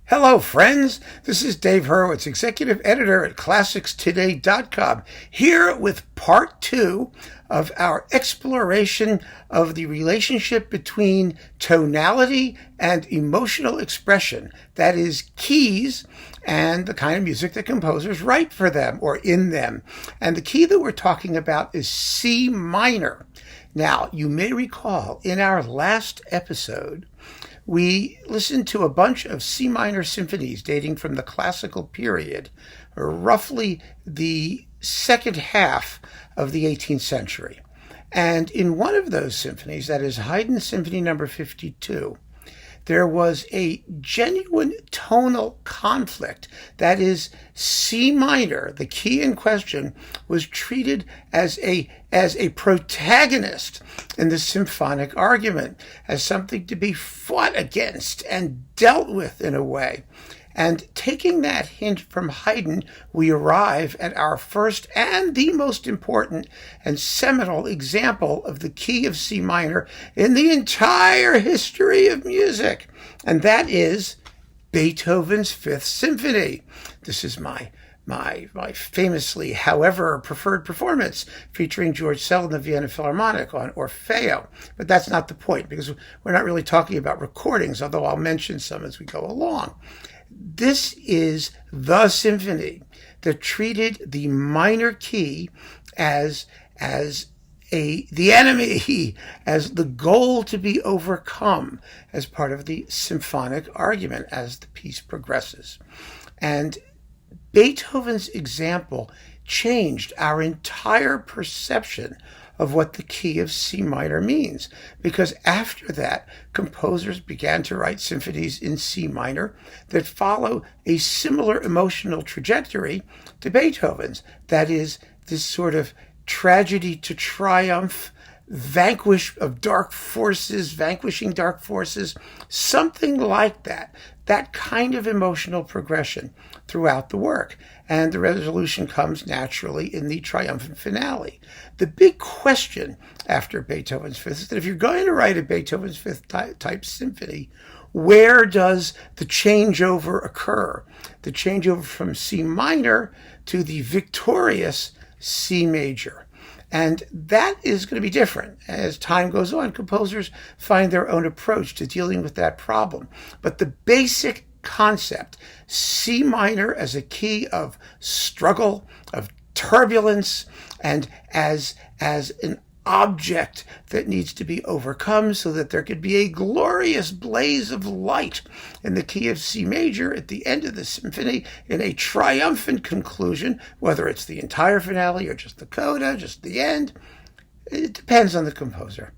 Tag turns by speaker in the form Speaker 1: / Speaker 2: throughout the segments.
Speaker 1: Hello, friends. This is Dave Hurwitz, executive editor at ClassicsToday.com, here with part 2 of our exploration of the relationship between tonality and emotional expression, that is, keys, and the kind of music that composers write for them or in them. And the key that we're talking about is C minor. Now, you may recall in our last episode, we listened to a bunch of C minor symphonies dating from the classical period, roughly the second half of the 18th century. And in one of those symphonies, that is Haydn Symphony Number 52, there was a genuine tonal conflict. That is, C minor, the key in question, was treated as a protagonist in the symphonic argument, as something to be fought against and dealt with in a way. And taking that hint from Haydn, we arrive at our first and the most important and seminal example of the key of C minor in the entire history of music. And that is Beethoven's Fifth Symphony. This is my famously, however, preferred performance featuring George Szell in the Vienna Philharmonic on Orfeo. But that's not the point, because we're not really talking about recordings, although I'll mention some as we go along. This is the symphony that treated the minor key as the enemy, as the goal to be overcome as part of the symphonic argument as the piece progresses. And Beethoven's example changed our entire perception of what the key of C minor means, because after that, composers began to write symphonies in C minor that follow a similar emotional trajectory to Beethoven's. That is, this sort of tragedy to triumph, vanquishing dark forces, something like that. That kind of emotional progression throughout the work. And the resolution comes naturally in the triumphant finale. The big question after Beethoven's Fifth is that if you're going to write a Beethoven's Fifth type symphony, where does the changeover occur? The changeover from C minor to the victorious C major. And that is going to be different. As time goes on, composers find their own approach to dealing with that problem. But the basic concept, C minor as a key of struggle, of turbulence, and as an object that needs to be overcome so that there could be a glorious blaze of light in the key of C major at the end of the symphony in a triumphant conclusion, whether it's the entire finale or just the coda, just the end. It depends on the composer.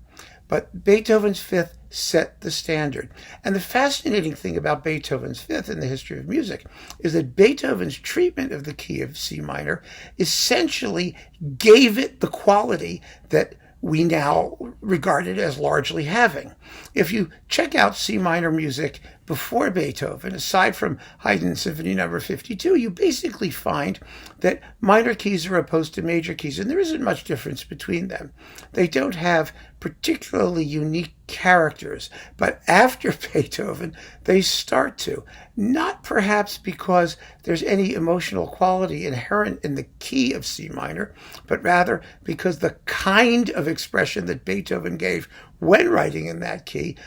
Speaker 1: But Beethoven's Fifth set the standard. And the fascinating thing about Beethoven's Fifth in the history of music is that Beethoven's treatment of the key of C minor essentially gave it the quality that we now regard it as largely having. If you check out C minor music before Beethoven, aside from Haydn Symphony Number 52, you basically find that minor keys are opposed to major keys, and there isn't much difference between them. They don't have particularly unique characters, but after Beethoven, they start to. Not perhaps because there's any emotional quality inherent in the key of C minor, but rather because the kind of expression that Beethoven gave when writing in that key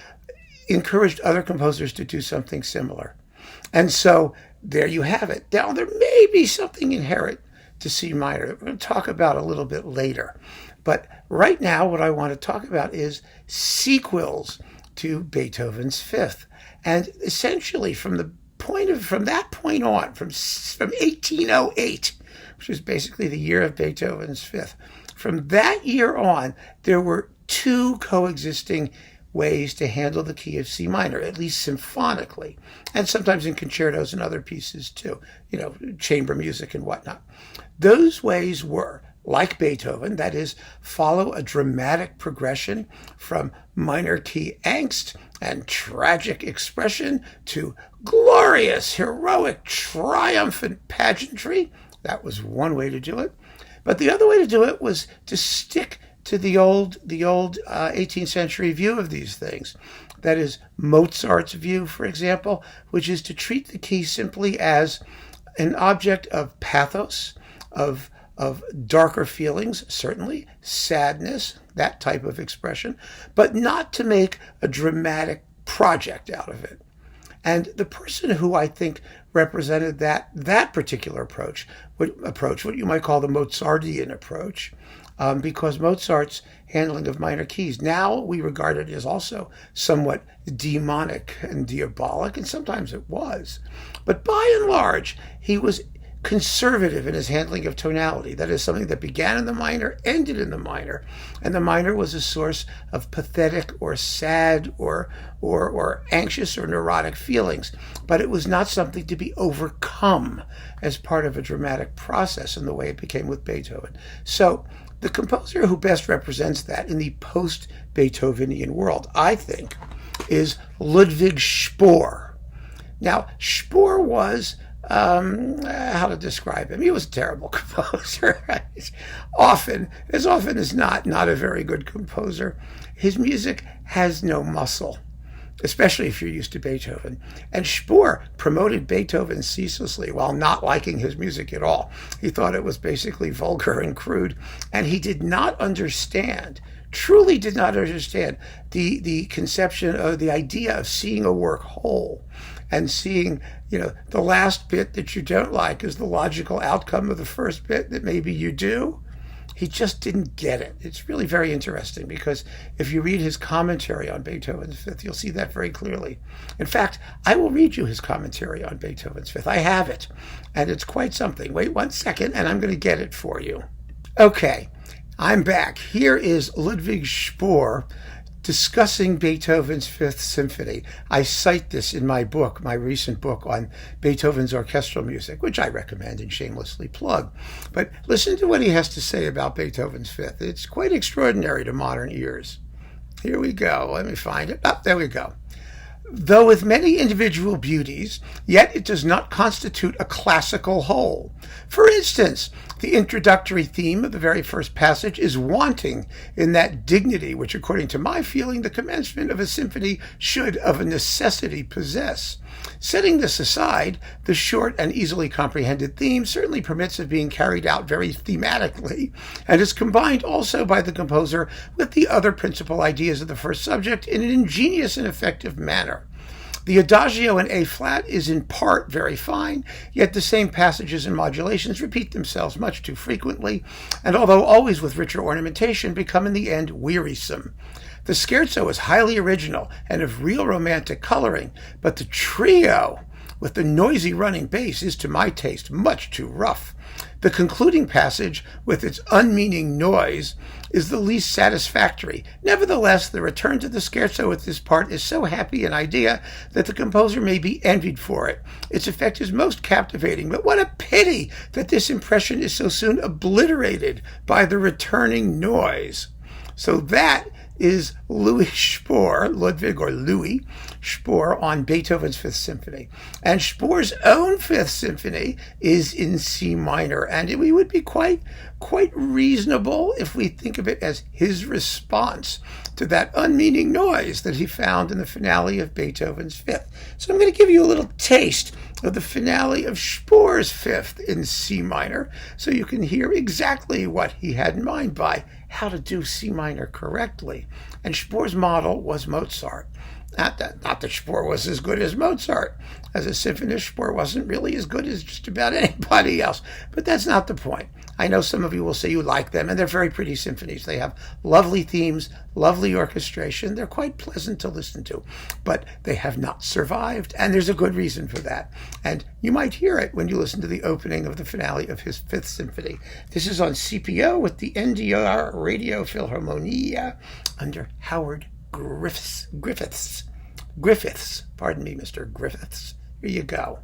Speaker 1: encouraged other composers to do something similar. And so there you have it. Now, there may be something inherent to C minor that we're going to talk about a little bit later. But right now, what I want to talk about is sequels to Beethoven's Fifth. And essentially, from that point on, from 1808, which is basically the year of Beethoven's Fifth, from that year on, there were two coexisting ways to handle the key of C minor, at least symphonically, and sometimes in concertos and other pieces too, chamber music and whatnot. Those ways were, like Beethoven, that is, follow a dramatic progression from minor key angst and tragic expression to glorious, heroic, triumphant pageantry. That was one way to do it. But the other way to do it was to stick to the old 18th century view of these things. That is Mozart's view, for example, which is to treat the key simply as an object of pathos, of darker feelings, certainly, sadness, that type of expression, but not to make a dramatic project out of it. And the person who I think represented that particular approach, what you might call the Mozartian approach, because Mozart's handling of minor keys, now we regard it as also somewhat demonic and diabolic, and sometimes it was. But by and large, he was conservative in his handling of tonality. That is something that began in the minor, ended in the minor, and the minor was a source of pathetic or sad or anxious or neurotic feelings. But it was not something to be overcome as part of a dramatic process in the way it became with Beethoven. So the composer who best represents that in the post-Beethovenian world, I think, is Ludwig Spohr. Now, Spohr was how to describe him? He was a terrible composer. As often as not a very good composer. His music has no muscle, especially if you're used to Beethoven. And Spohr promoted Beethoven ceaselessly while not liking his music at all. He thought it was basically vulgar and crude, and he did not understand, truly did not understand the conception of the idea of seeing a work whole and seeing, the last bit that you don't like is the logical outcome of the first bit that maybe you do. He just didn't get it. It's really very interesting because if you read his commentary on Beethoven's Fifth, you'll see that very clearly. In fact, I will read you his commentary on Beethoven's Fifth. I have it, and it's quite something. Wait 1 second, and I'm going to get it for you. Okay, I'm back. Here is Ludwig Spohr discussing Beethoven's Fifth Symphony. I cite this in my book, my recent book on Beethoven's orchestral music, which I recommend and shamelessly plug. But listen to what he has to say about Beethoven's Fifth. It's quite extraordinary to modern ears. Here we go. Let me find it. There we go. Though with many individual beauties, yet it does not constitute a classical whole. For instance, the introductory theme of the very first passage is wanting in that dignity which, according to my feeling, the commencement of a symphony should of a necessity possess. Setting this aside, the short and easily comprehended theme certainly permits of being carried out very thematically, and is combined also by the composer with the other principal ideas of the first subject in an ingenious and effective manner. The adagio in A-flat is in part very fine, yet the same passages and modulations repeat themselves much too frequently, and although always with richer ornamentation, become in the end wearisome. The scherzo is highly original and of real romantic coloring, but the trio with the noisy running bass is, to my taste, much too rough. The concluding passage, with its unmeaning noise, is the least satisfactory. Nevertheless, the return to the scherzo with this part is so happy an idea that the composer may be envied for it. Its effect is most captivating, but what a pity that this impression is so soon obliterated by the returning noise. So that is Louis Spohr, Ludwig or Louis Spohr, on Beethoven's Fifth Symphony. And Spohr's own Fifth Symphony is in C minor, and we would be quite reasonable if we think of it as his response to that unmeaning noise that he found in the finale of Beethoven's Fifth. So I'm going to give you a little taste of the finale of Spohr's Fifth in C minor, so you can hear exactly what he had in mind by how to do C minor correctly. And Spohr's model was Mozart. Not that Spohr was as good as Mozart. As a symphonist, Spohr wasn't really as good as just about anybody else. But that's not the point. I know some of you will say you like them, and they're very pretty symphonies. They have lovely themes, lovely orchestration. They're quite pleasant to listen to. But they have not survived, and there's a good reason for that. And you might hear it when you listen to the opening of the finale of his Fifth Symphony. This is on CPO with the NDR Radio Philharmonia under Howard Griffiths. Pardon me, Mr. Griffiths. Here you go.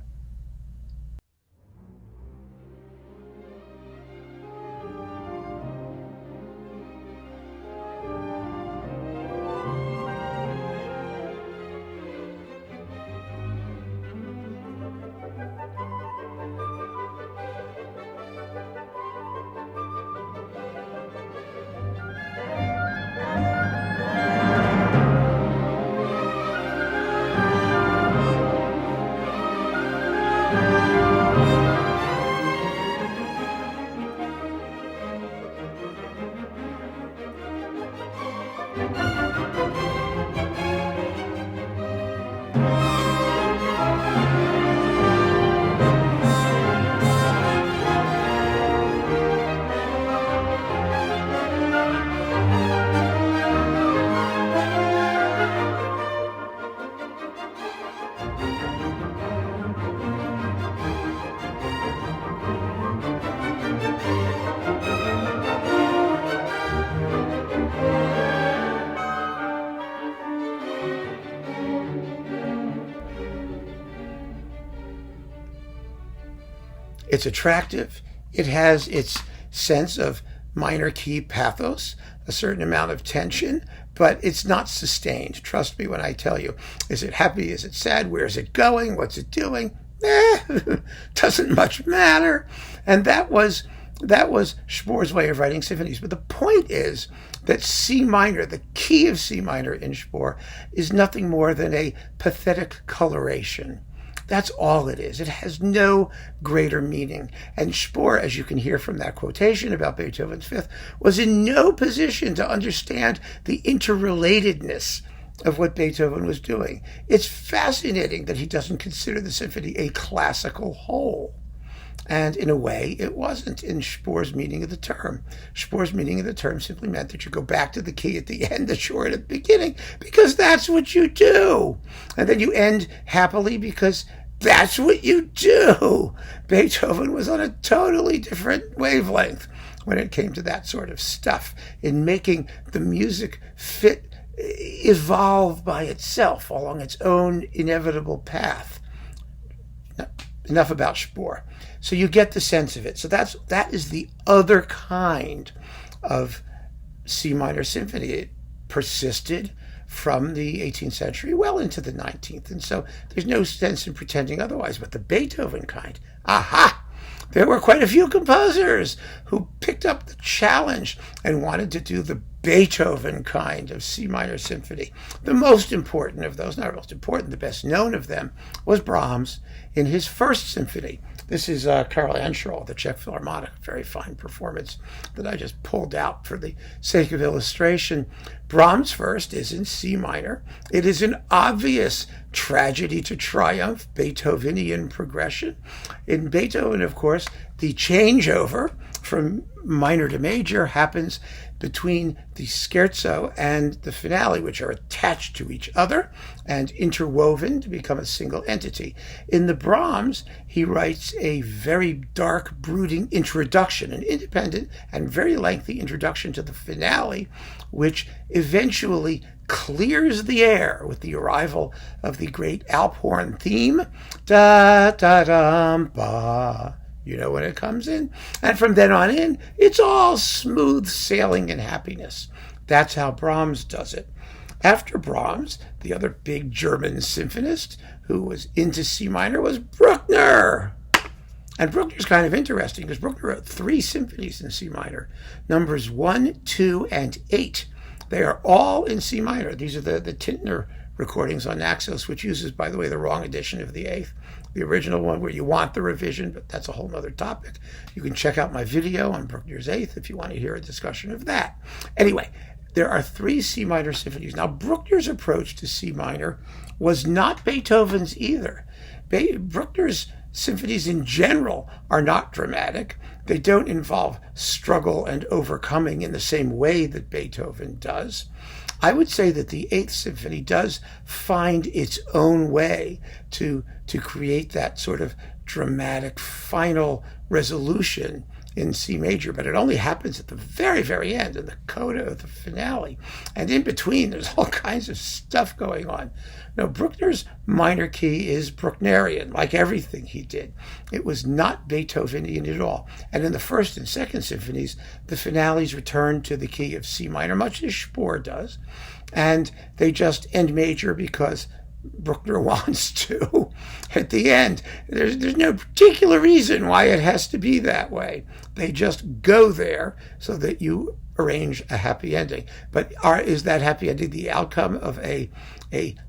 Speaker 1: It's attractive. It has its sense of minor key pathos, a certain amount of tension, but it's not sustained. Trust me when I tell you. Is it happy? Is it sad? Where is it going? What's it doing? Doesn't much matter. And that was Spohr's way of writing symphonies. But the point is that C minor, the key of C minor in Spohr, is nothing more than a pathetic coloration. That's all it is. It has no greater meaning. And Spohr, as you can hear from that quotation about Beethoven's Fifth, was in no position to understand the interrelatedness of what Beethoven was doing. It's fascinating that he doesn't consider the symphony a classical whole. And in a way, it wasn't in Spohr's meaning of the term. Spohr's meaning of the term simply meant that you go back to the key at the end, the short at the beginning, because that's what you do. And then you end happily because that's what you do. Beethoven was on a totally different wavelength when it came to that sort of stuff, in making the music evolve by itself along its own inevitable path. Enough about Spohr. So you get the sense of it. So that is the other kind of C minor symphony. It persisted from the 18th century well into the 19th. And so there's no sense in pretending otherwise. But the Beethoven kind, aha! There were quite a few composers who picked up the challenge and wanted to do the Beethoven kind of C minor symphony. The most important of those, not most important, the best known of them, was Brahms in his first symphony. This is Karl Anschauer, the Czech Philharmonic, very fine performance that I just pulled out for the sake of illustration. Brahms' first is in C minor. It is an obvious tragedy to triumph, Beethovenian progression. In Beethoven, of course, the changeover from minor to major happens between the scherzo and the finale, which are attached to each other and interwoven to become a single entity. In the Brahms, he writes a very dark, brooding introduction, an independent and very lengthy introduction to the finale, which eventually clears the air with the arrival of the great Alp horn theme. Da da dum ba. You know when it comes in. And from then on in, it's all smooth sailing and happiness. That's how Brahms does it. After Brahms, the other big German symphonist who was into C minor was Bruckner. And Bruckner's kind of interesting because Bruckner wrote 3 symphonies in C minor, numbers 1, 2, and 8. They are all in C minor. These are the Tintner recordings on Naxos, which uses, by the way, the wrong edition of the 8th. The original one where you want the revision, but that's a whole other topic. You can check out my video on Bruckner's 8th if you want to hear a discussion of that. Anyway, there are 3 C minor symphonies. Now, Bruckner's approach to C minor was not Beethoven's either. Bruckner's symphonies in general are not dramatic. They don't involve struggle and overcoming in the same way that Beethoven does. I would say that the 8th Symphony does find its own way to create that sort of dramatic final resolution in C major, but it only happens at the very, very end, in the coda of the finale. And in between, there's all kinds of stuff going on. Now, Bruckner's minor key is Brucknerian, like everything he did. It was not Beethovenian at all. And in the first and second symphonies, the finales return to the key of C minor, much as Spohr does. And they just end major because Bruckner wants to at the end. There's no particular reason why it has to be that way. They just go there so that you arrange a happy ending. But is that happy ending the outcome of a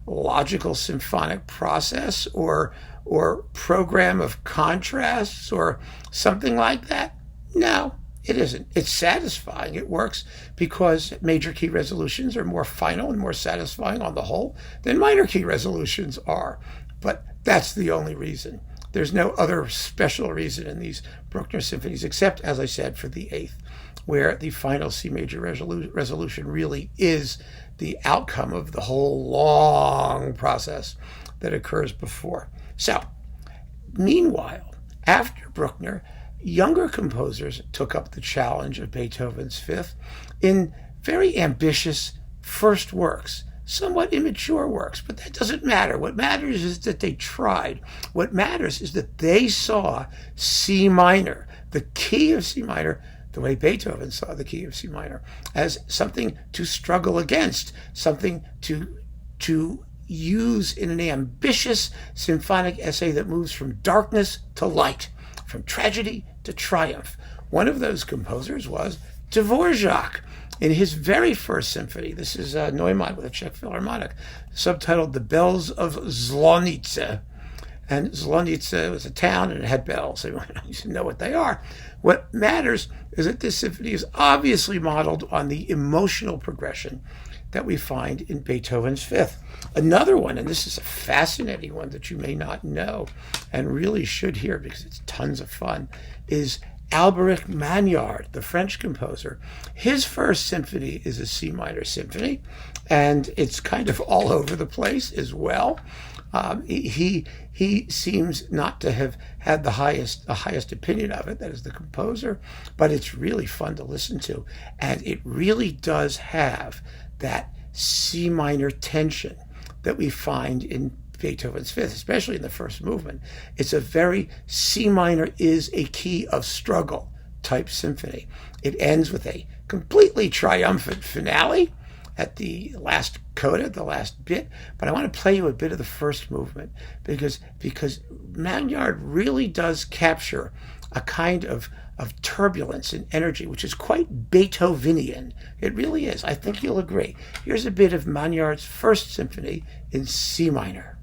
Speaker 1: logical symphonic process or program of contrasts or something like that? No, it isn't. It's satisfying. It works because major key resolutions are more final and more satisfying on the whole than minor key resolutions are. But that's the only reason. There's no other special reason in these Bruckner symphonies, except, as I said, for the 8th, where the final C major resolution really is the outcome of the whole long process that occurs before. So, meanwhile, after Bruckner, younger composers took up the challenge of Beethoven's 5th in very ambitious first works. somewhat immature works, but that doesn't matter. What matters is that they tried. What matters is that they saw C minor, the key of C minor, the way Beethoven saw the key of C minor, as something to struggle against, something to use in an ambitious symphonic essay that moves from darkness to light, from tragedy to triumph. One of those composers was Dvorak. In his very first symphony, this is Neumann with a Czech Philharmonic, subtitled The Bells of Zlonice. And Zlonice was a town and it had bells. You should know what they are. What matters is that this symphony is obviously modeled on the emotional progression that we find in Beethoven's Fifth. Another one, and this is a fascinating one that you may not know and really should hear because it's tons of fun, is Alberic Manyard, the French composer. His first symphony is a C minor symphony, and it's kind of all over the place as well. He seems not to have had the highest opinion of it, that is the composer, but it's really fun to listen to, and it really does have that C minor tension that we find in Beethoven's Fifth, especially in the first movement. It's a very C minor is a key of struggle type symphony. It ends with a completely triumphant finale at the last coda, the last bit, but I want to play you a bit of the first movement because Magnard really does capture a kind of turbulence and energy, which is quite Beethovenian. It really is. I think you'll agree. Here's a bit of Magnard's first symphony in C minor.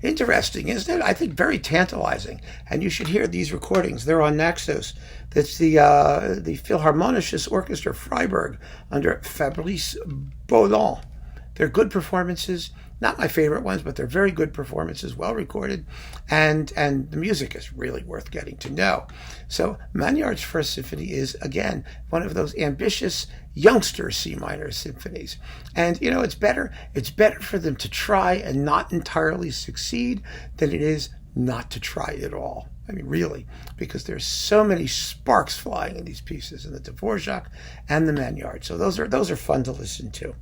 Speaker 1: Interesting, isn't it? I think very tantalizing. And you should hear these recordings. They're on Naxos. That's the Philharmonisches Orchestra Freiburg under Fabrice Bolland. They're good performances. Not my favorite ones, but they're very good performances, well recorded, and the music is really worth getting to know. So Magnard's first symphony is, again, one of those ambitious youngster C minor symphonies. And, you know, it's better for them to try and not entirely succeed than it is not to try at all. I mean, really, because there's so many sparks flying in these pieces, in the Dvorak and the Magnard. So those are fun to listen to.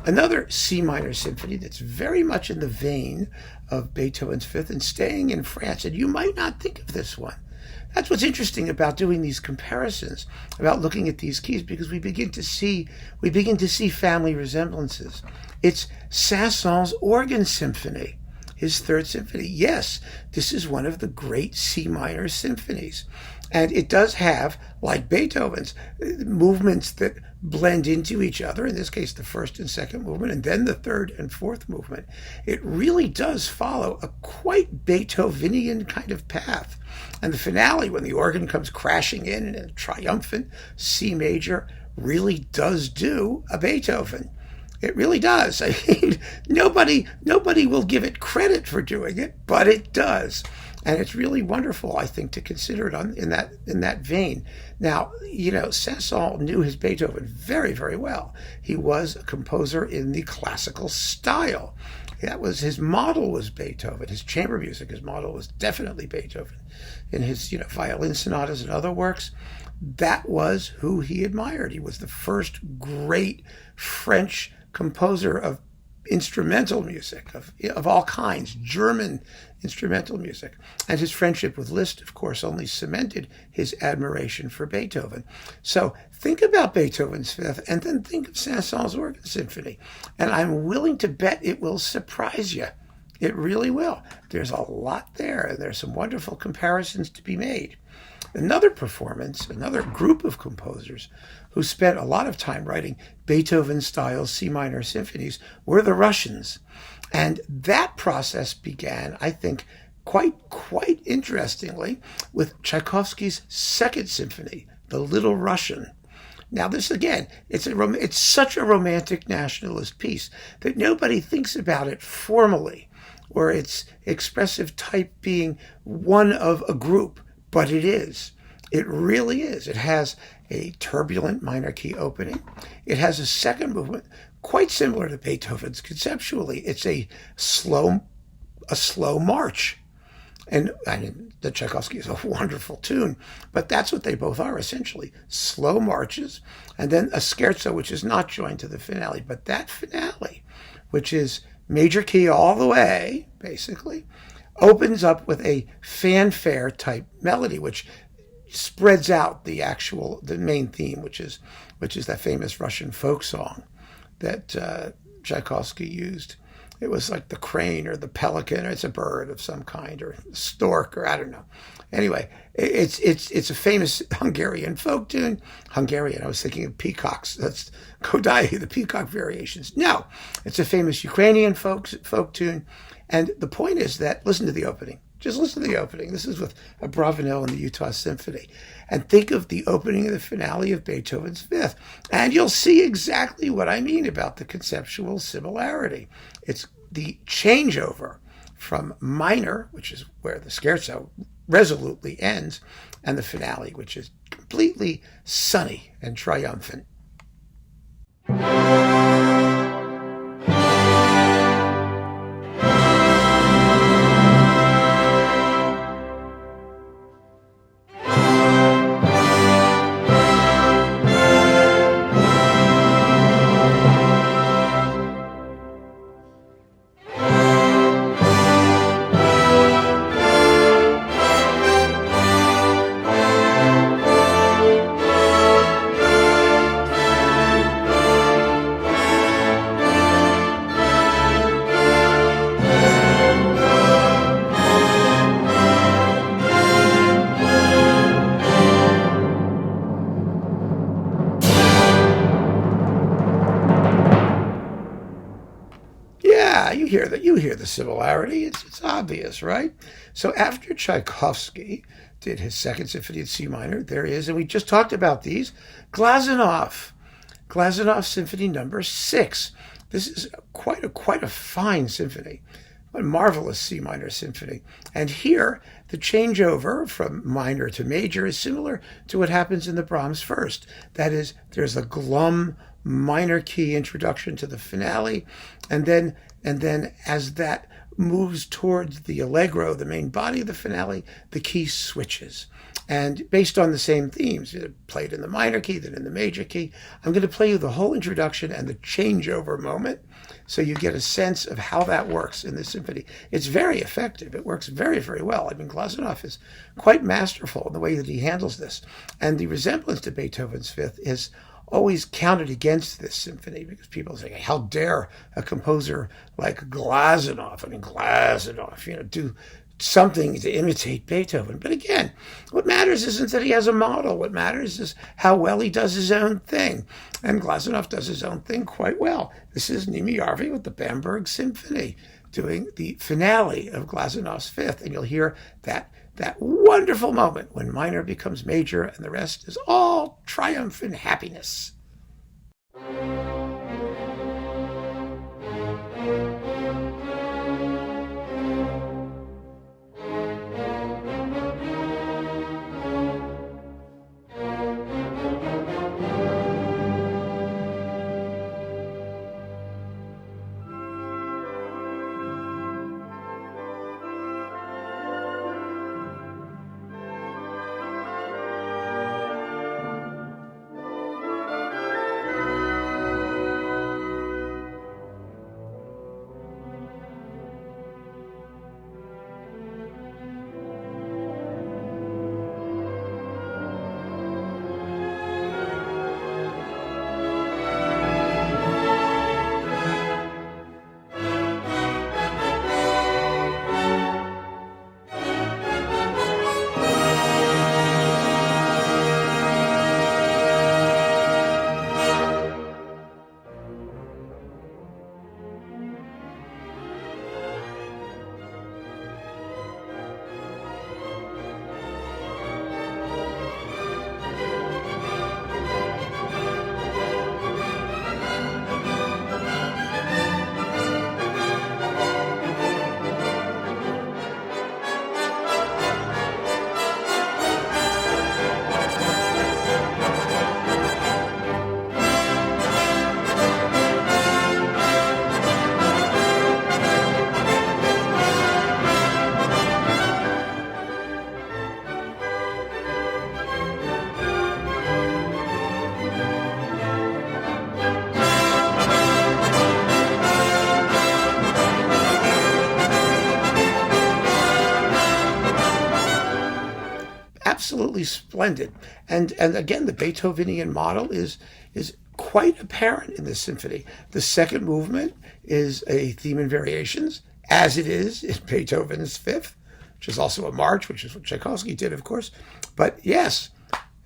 Speaker 1: Another C minor symphony that's very much in the vein of Beethoven's Fifth and staying in France, and you might not think of this one. That's what's interesting about doing these comparisons, about looking at these keys, because we begin to see family resemblances. It's Saint-Saëns' Organ Symphony, his third symphony. Yes, this is one of the great C minor symphonies. And it does have, like Beethoven's, movements that blend into each other, in this case the first and second movement, and then the third and fourth movement. It really does follow a quite Beethovenian kind of path. And the finale, when the organ comes crashing in a triumphant C major, really does do a Beethoven. It really does. I mean, nobody will give it credit for doing it, but it does. And it's really wonderful, I think, to consider it in that vein. Now, Sasson knew his Beethoven very, very well. He was a composer in the classical style. That was his model was Beethoven. His chamber music, his model was definitely Beethoven. In his violin sonatas and other works, that was who he admired. He was the first great French composer of instrumental music of all kinds, German instrumental music. And his friendship with Liszt, of course, only cemented his admiration for Beethoven. So think about Beethoven's Fifth and then think of Saint-Saëns' Organ Symphony. And I'm willing to bet it will surprise you. It really will. There's a lot there, and there's some wonderful comparisons to be made. Another performance, another group of composers who spent a lot of time writing Beethoven-style C minor symphonies were the Russians. And that process began, I think, quite interestingly with Tchaikovsky's Second Symphony, The Little Russian. Now this, again, it's such a romantic nationalist piece that nobody thinks about it formally or its expressive type being one of a group. But it is. It really is. It has a turbulent minor key opening. It has a second movement quite similar to Beethoven's conceptually. It's a slow march. And I mean, the Tchaikovsky is a wonderful tune, but that's what they both are essentially. Slow marches, and then a scherzo, which is not joined to the finale. But that finale, which is major key all the way, basically, opens up with a fanfare type melody, which spreads out the main theme, which is that famous Russian folk song that Tchaikovsky used. It was like the crane or the pelican, or it's a bird of some kind, or stork, or I don't know. Anyway, it's a famous Hungarian folk tune. Hungarian, I was thinking of peacocks. That's Kodaly, the peacock variations. No, it's a famous Ukrainian folk tune. And the point is that, listen to the opening. Just listen to the opening. This is with Abravanel and the Utah Symphony. And think of the opening of the finale of Beethoven's Fifth. And you'll see exactly what I mean about the conceptual similarity. It's the changeover from minor, which is where the scherzo resolutely ends, and the finale, which is completely sunny and triumphant. You hear the similarity. It's obvious, right? So after Tchaikovsky did his Second Symphony in C minor, there is, and we just talked about these, Glazunov Symphony Number 6. This is quite a fine symphony, a marvelous C minor symphony. And here, the changeover from minor to major is similar to what happens in the Brahms First. That is, there's a glum minor key introduction to the finale, and then as that moves towards the allegro, the main body of the finale, the key switches. And based on the same themes, played in the minor key, then in the major key. I'm going to play you the whole introduction and the changeover moment so you get a sense of how that works in the symphony. It's very effective. It works very, very well. I mean, Glazunov is quite masterful in the way that he handles this. And the resemblance to Beethoven's Fifth is always counted against this symphony because people say, how dare a composer like Glazunov, do something to imitate Beethoven. But again, what matters isn't that he has a model. What matters is how well he does his own thing. And Glazunov does his own thing quite well. This is Nimi Yarvey with the Bamberg Symphony doing the finale of Glazunov's Fifth. And you'll hear that wonderful moment when minor becomes major and the rest is all triumph and happiness. absolutely splendid. And again, the Beethovenian model is quite apparent in this symphony. The second movement is a theme and variations, as it is in Beethoven's Fifth, which is also a march, which is what Tchaikovsky did, of course. But yes,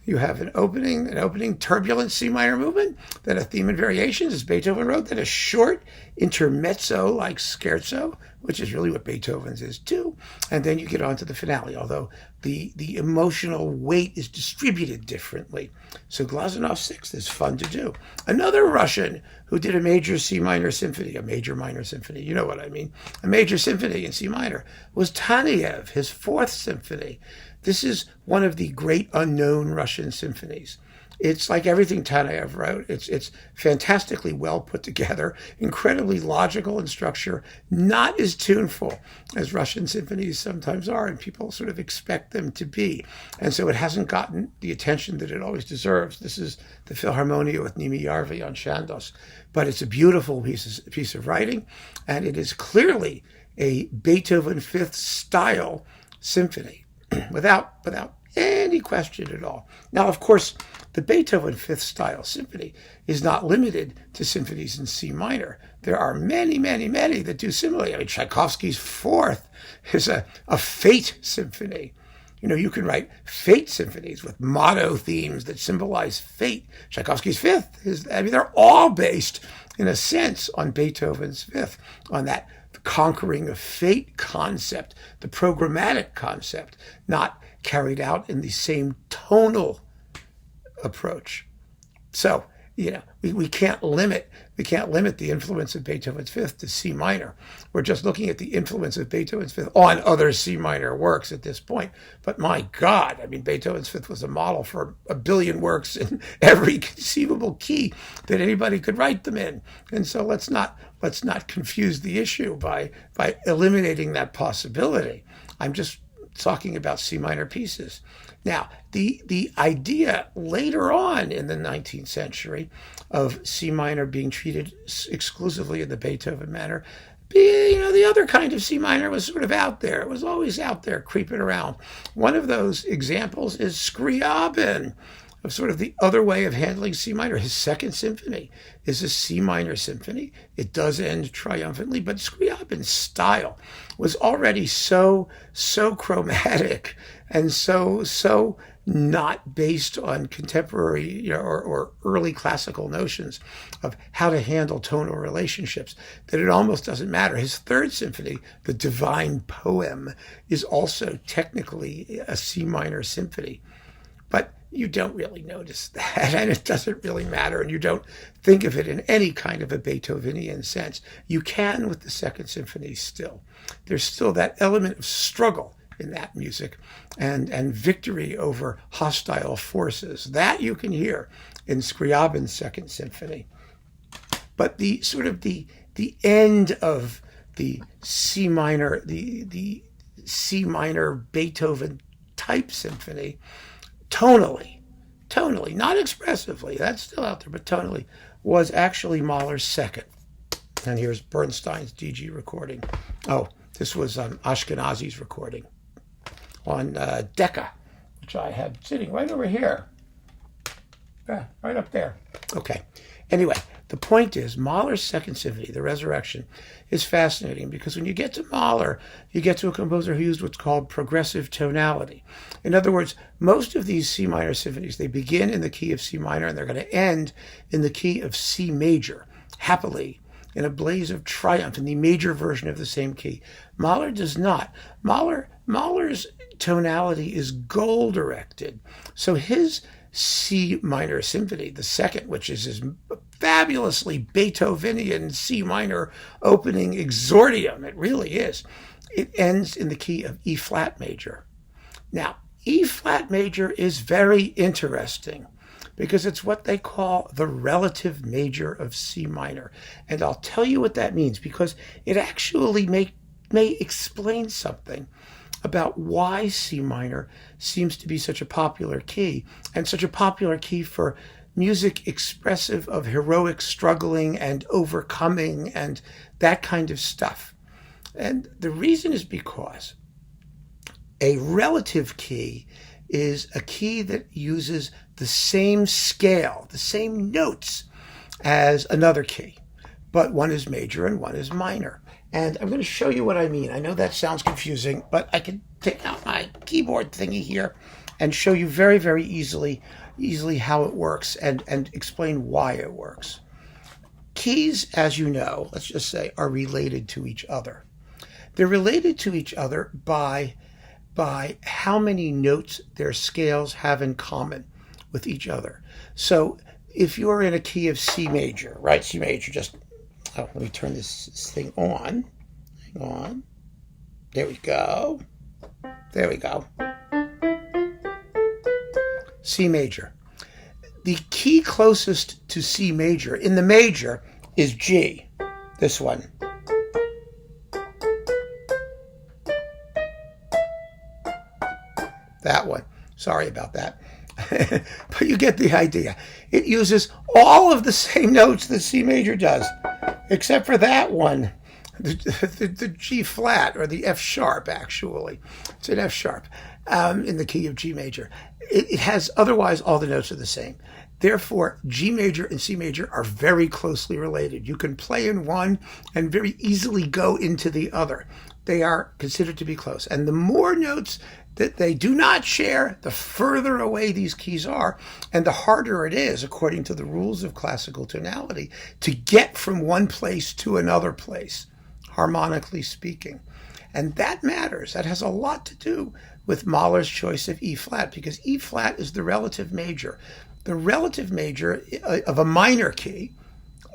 Speaker 1: you have an opening turbulent C minor movement, then a theme and variations, as Beethoven wrote, then a short intermezzo like scherzo, which is really what Beethoven's is too. And then you get on to the finale, although the emotional weight is distributed differently. So Glazunov's Sixth is fun to do. Another Russian who did a major C minor symphony, a major minor symphony, you know what I mean, a major symphony in C minor, was Taneyev, his Fourth Symphony. This is one of the great unknown Russian symphonies. It's like everything Taneyev wrote. It's fantastically well put together, incredibly logical in structure, not as tuneful as Russian symphonies sometimes are, and people sort of expect them to be. And so it hasn't gotten the attention that it always deserves. This is the Philharmonia with Nimi Yarvey on Chandos. But it's a beautiful piece of writing, and it is clearly a Beethoven Fifth style symphony. Without any question at all. Now, of course, the Beethoven Fifth style symphony is not limited to symphonies in C minor. There are many, many, many that do similarly. I mean, Tchaikovsky's Fourth is a fate symphony. You know, you can write fate symphonies with motto themes that symbolize fate. Tchaikovsky's Fifth they're all based, in a sense, on Beethoven's Fifth, on that conquering of fate concept, the programmatic concept, not carried out in the same tonal approach. So, you know, we can't limit the influence of Beethoven's Fifth to C minor. We're just looking at the influence of Beethoven's Fifth on other C minor works at this point. But my God, I mean, Beethoven's Fifth was a model for a billion works in every conceivable key that anybody could write them in. And so let's not confuse the issue by eliminating that possibility. I'm just talking about C minor pieces. Now, the idea later on in the 19th century of C minor being treated exclusively in the Beethoven manner, you know, the other kind of C minor was sort of out there. It was always out there creeping around. One of those examples is Scriabin, of sort of the other way of handling C minor. His Second Symphony is a C minor symphony. It does end triumphantly, but Scriabin's style was already so chromatic and so not based on contemporary, you know, or early classical notions of how to handle tonal relationships that it almost doesn't matter. His Third Symphony, the Divine Poem, is also technically a C minor symphony. But you don't really notice that, and it doesn't really matter, and you don't think of it in any kind of a Beethovenian sense. You can with the Second Symphony still. There's still that element of struggle in that music and victory over hostile forces. That you can hear in Scriabin's Second Symphony. But the sort of the end of the C minor, the C minor Beethoven type symphony, tonally, not expressively, that's still out there, but tonally, was actually Mahler's Second. And here's Bernstein's DG recording. Oh, this was Ashkenazy's recording on Decca, which I had sitting right over here. Yeah, right up there. Okay. Anyway, the point is Mahler's Second Symphony, The Resurrection, is fascinating because when you get to Mahler, you get to a composer who used what's called progressive tonality. In other words, most of these C minor symphonies, they begin in the key of C minor and they're going to end in the key of C major, happily, in a blaze of triumph, in the major version of the same key. Mahler does not. Mahler's tonality is goal-directed. So his C minor symphony, the second, which is his fabulously Beethovenian C minor opening exordium, it really is, it ends in the key of E flat major. Now, E flat major is very interesting because it's what they call the relative major of C minor. And I'll tell you what that means because it actually may explain something about why C minor seems to be such a popular key, and such a popular key for music expressive of heroic struggling and overcoming and that kind of stuff. And the reason is because a relative key is a key that uses the same scale, the same notes as another key, but one is major and one is minor. And I'm going to show you what I mean. I know that sounds confusing, but I can take out my keyboard thingy here and show you very, very easily how it works and explain why it works. Keys, as you know, let's just say, are related to each other. They're related to each other by how many notes their scales have in common with each other. So if you're in a key of C major, right? C major, let me turn this thing on. Hang on. There we go. There we go. C major. The key closest to C major in the major is G, this one. That one. Sorry about that. But you get the idea. It uses all of the same notes that C major does, except for that one, the G flat, or the F sharp, actually. It's an F sharp in the key of G major. It has, otherwise, all the notes are the same. Therefore, G major and C major are very closely related. You can play in one and very easily go into the other. They are considered to be close. And the more notes that they do not share, the further away these keys are, and the harder it is, according to the rules of classical tonality, to get from one place to another place, harmonically speaking. And that matters. That has a lot to do with Mahler's choice of E flat, because E flat is the relative major. The relative major of a minor key.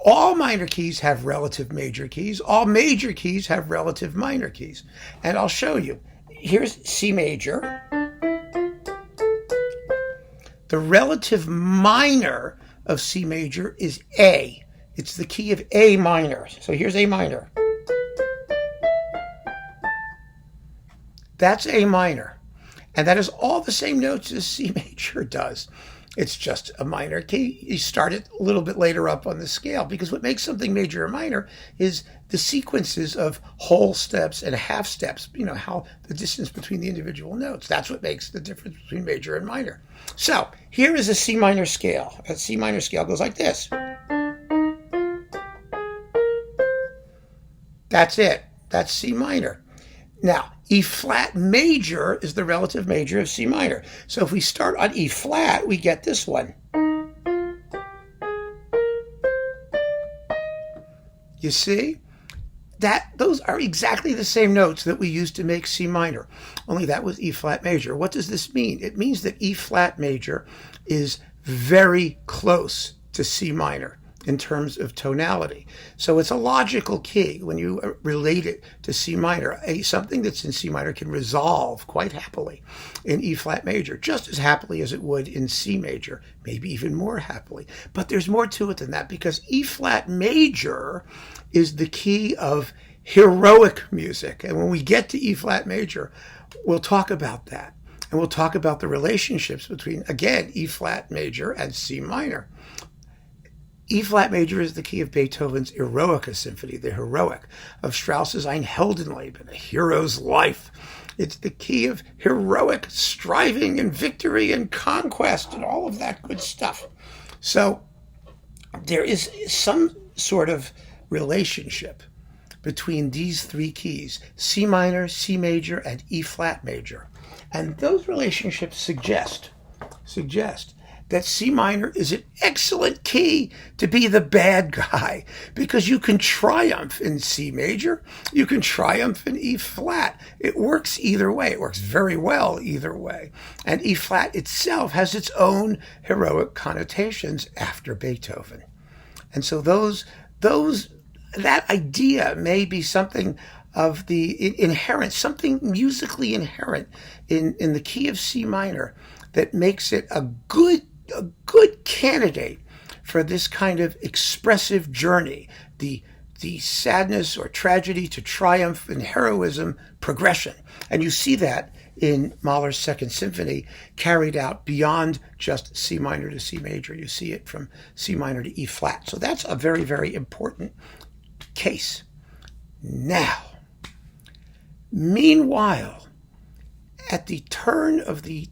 Speaker 1: All minor keys have relative major keys. All major keys have relative minor keys. And I'll show you. Here's C major. The relative minor of C major is A. It's the key of A minor. So here's A minor. That's A minor. And that is all the same notes as C major does. It's just a minor key. You start it a little bit later up on the scale, because what makes something major or minor is the sequences of whole steps and half steps, how the distance between the individual notes. That's what makes the difference between major and minor. So here is a C minor scale. A C minor scale goes like this. That's it. That's C minor. Now, E flat major is the relative major of C minor. So if we start on E flat, we get this one. You see? Those are exactly the same notes that we used to make C minor, only that was E flat major. What does this mean? It means that E flat major is very close to C minor in terms of tonality. So it's a logical key when you relate it to C minor. Something that's in C minor can resolve quite happily in E flat major, just as happily as it would in C major, maybe even more happily. But there's more to it than that, because E flat major is the key of heroic music. And when we get to E flat major, we'll talk about that. And we'll talk about the relationships between, again, E flat major and C minor. E flat major is the key of Beethoven's Eroica Symphony, the heroic, of Strauss's Ein Heldenleben, a hero's life. It's the key of heroic striving and victory and conquest and all of that good stuff. So there is some sort of relationship between these three keys, C minor, C major, and E flat major. And those relationships suggest that C minor is an excellent key to be the bad guy, because you can triumph in C major, you can triumph in E flat. It works either way. It works very well either way. And E flat itself has its own heroic connotations after Beethoven. And so that idea may be something of the inherent, something musically inherent in the key of C minor that makes it a good candidate for this kind of expressive journey, the sadness or tragedy to triumph and heroism progression. And you see that in Mahler's Second Symphony carried out beyond just C minor to C major. You see it from C minor to E flat. So that's a very, very important case. Now, meanwhile, at the turn of the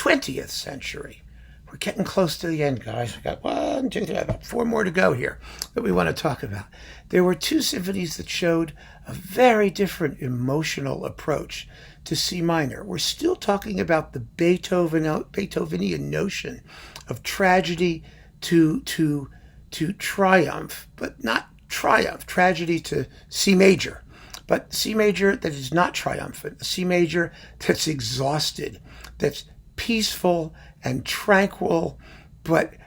Speaker 1: 20th century. We're getting close to the end, guys. We got 1, 2, 3, about 4 more to go here that we want to talk about. There were 2 symphonies that showed a very different emotional approach to C minor. We're still talking about the Beethovenian notion of tragedy to triumph, but not triumph, tragedy to C major, but C major that is not triumphant, a C major that's exhausted, that's peaceful and tranquil, but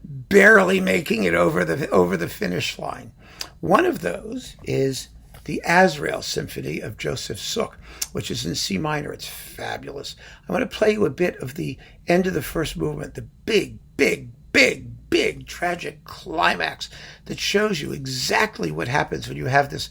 Speaker 1: barely making it over the finish line. One of those is the Azrael Symphony of Joseph Suk, which is in C minor. It's fabulous. I want to play you a bit of the end of the first movement, the big tragic climax that shows you exactly what happens when you have this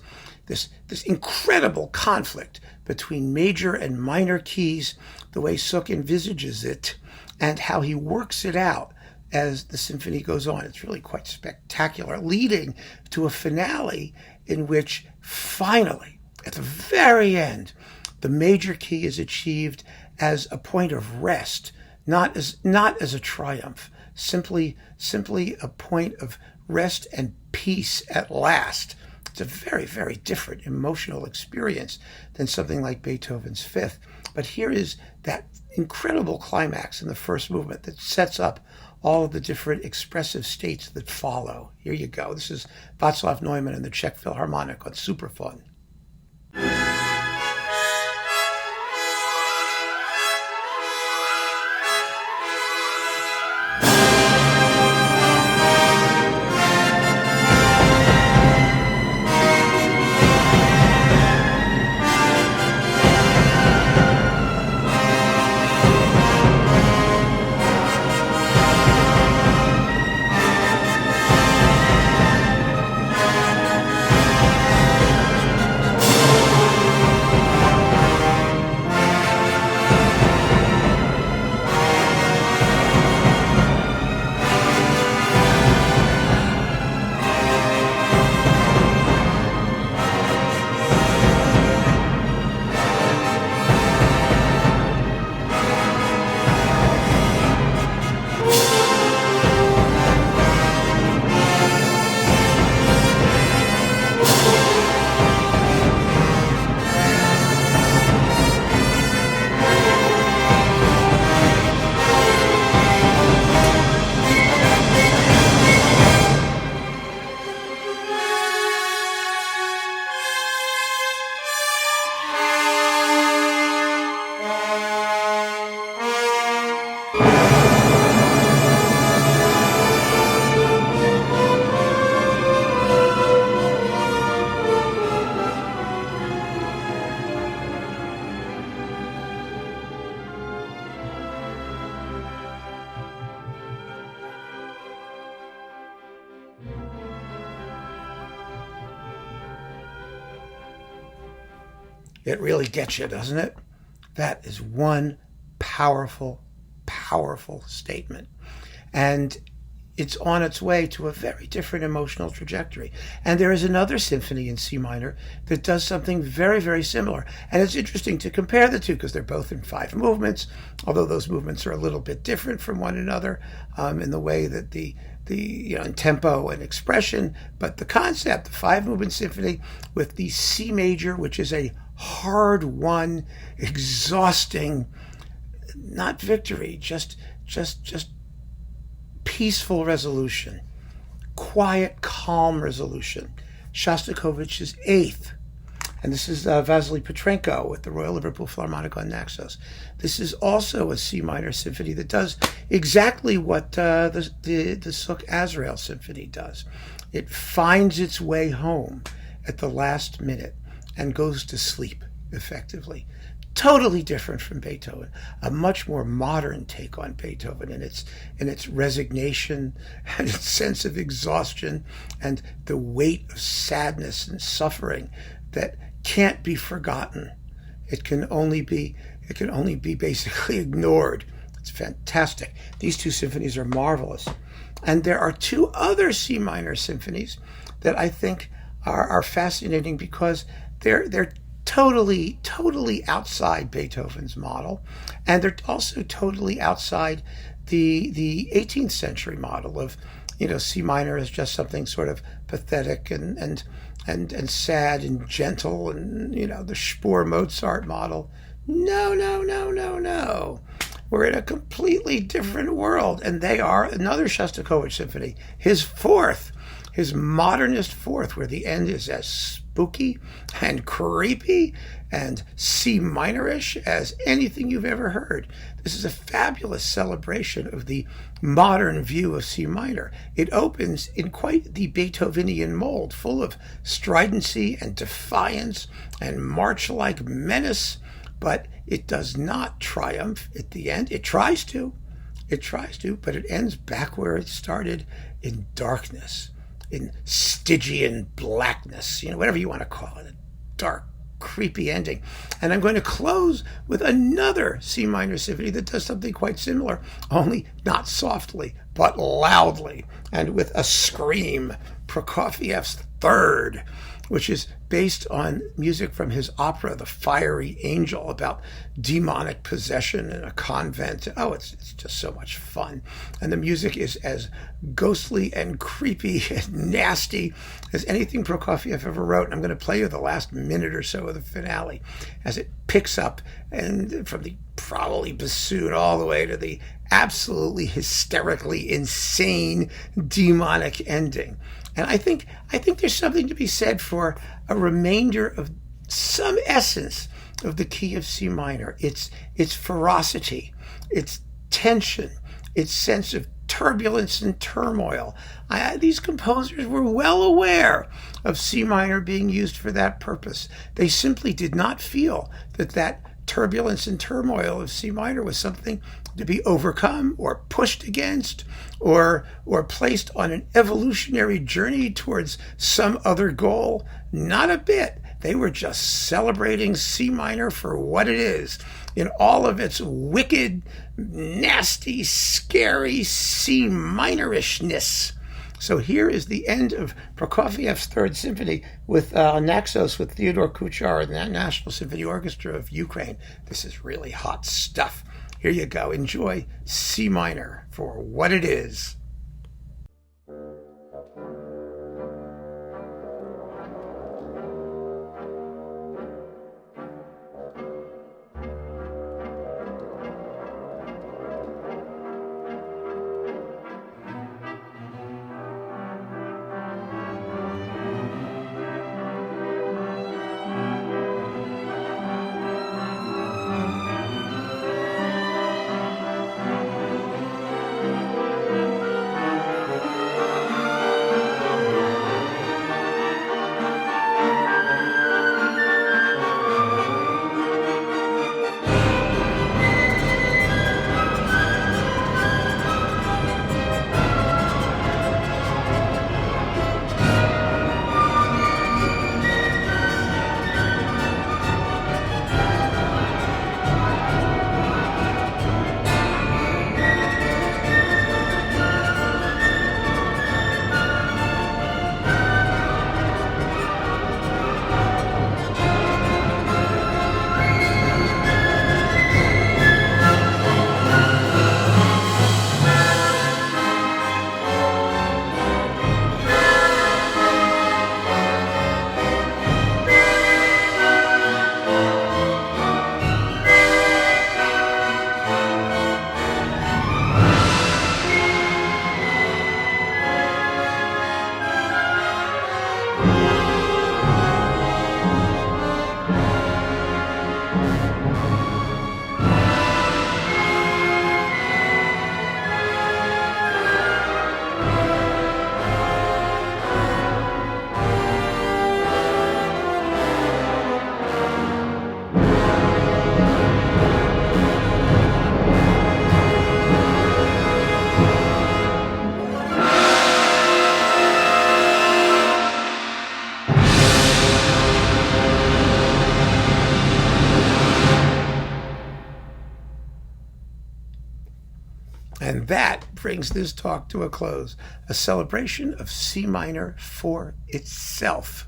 Speaker 1: incredible conflict between major and minor keys, the way Suk envisages it, and how he works it out as the symphony goes on. It's really quite spectacular, leading to a finale in which finally, at the very end, the major key is achieved as a point of rest, not as a triumph, simply a point of rest and peace at last. It's a very, very different emotional experience than something like Beethoven's Fifth. But here is that incredible climax in the first movement that sets up all of the different expressive states that follow. Here you go. This is Václav Neumann and the Czech Philharmonic on Supraphon. It really gets you, doesn't it? That is one powerful, powerful statement. And it's on its way to a very different emotional trajectory. And there is another symphony in C minor that does something very, very similar. And it's interesting to compare the two because they're both in 5 movements, although those movements are a little bit different from one another in the way that in tempo and expression. But the concept, the 5-movement symphony with the C major, which is a hard-won, exhausting, not victory, just peaceful resolution, quiet, calm resolution. Shostakovich's 8th, and this is Vasily Petrenko with the Royal Liverpool Philharmonic on Naxos. This is also a C minor symphony that does exactly what the Suk Azrael Symphony does. It finds its way home at the last minute and goes to sleep effectively. Totally different from Beethoven, a much more modern take on Beethoven in its resignation and its sense of exhaustion and the weight of sadness and suffering that can't be forgotten. It can only be basically ignored. It's fantastic. These 2 symphonies are marvelous. And there are 2 other C minor symphonies that I think are fascinating because they're totally outside Beethoven's model, and they're also totally outside the 18th century model of, C minor is just something sort of pathetic and sad and gentle, and the Spore Mozart model. No. We're in a completely different world, and they are another Shostakovich symphony, his fourth, his modernist fourth, where the end is as spooky and creepy and C minorish as anything you've ever heard. This is a fabulous celebration of the modern view of C minor. It opens in quite the Beethovenian mold, full of stridency and defiance and march-like menace, but it does not triumph at the end. It tries to, but it ends back where it started, in darkness, in Stygian blackness, whatever you want to call it, a dark, creepy ending. And I'm going to close with another C minor symphony that does something quite similar, only not softly, but loudly, and with a scream, Prokofiev's Third, which is based on music from his opera, The Fiery Angel, about demonic possession in a convent. Oh, it's just so much fun. And the music is as ghostly and creepy and nasty as anything Prokofiev ever wrote. And I'm going to play you the last minute or so of the finale as it picks up, and from the probably bassoon all the way to the absolutely hysterically insane demonic ending. And I think there's something to be said for a remainder of some essence of the key of C minor. Its ferocity, its tension, its sense of turbulence and turmoil. These composers were well aware of C minor being used for that purpose. They simply did not feel that turbulence and turmoil of C minor was something to be overcome or pushed against or placed on an evolutionary journey towards some other goal. Not a bit. They were just celebrating C minor for what it is, in all of its wicked, nasty, scary C minorishness. So here is the end of Prokofiev's Third Symphony with Naxos, with Theodore Kuchar and the National Symphony Orchestra of Ukraine. This is really hot stuff. Here you go. Enjoy C minor for what it is. And that brings this talk to a close. A celebration of C minor for itself.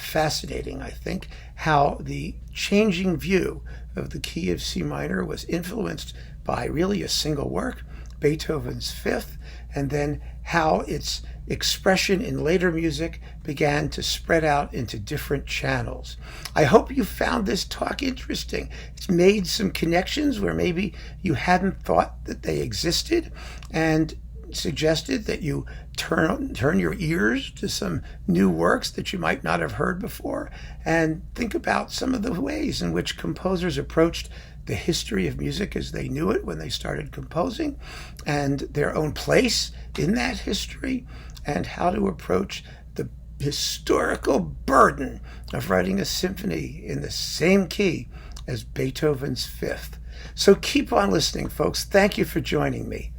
Speaker 1: fascinating, I think, how the changing view of the key of C minor was influenced by really a single work, Beethoven's Fifth, and then how its expression in later music began to spread out into different channels. I hope you found this talk interesting. It's made some connections where maybe you hadn't thought that they existed, and suggested that you turn your ears to some new works that you might not have heard before, and think about some of the ways in which composers approached the history of music as they knew it when they started composing, and their own place in that history, and how to approach the historical burden of writing a symphony in the same key as Beethoven's Fifth. So keep on listening, folks. Thank you for joining me.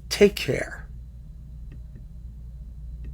Speaker 1: Take care.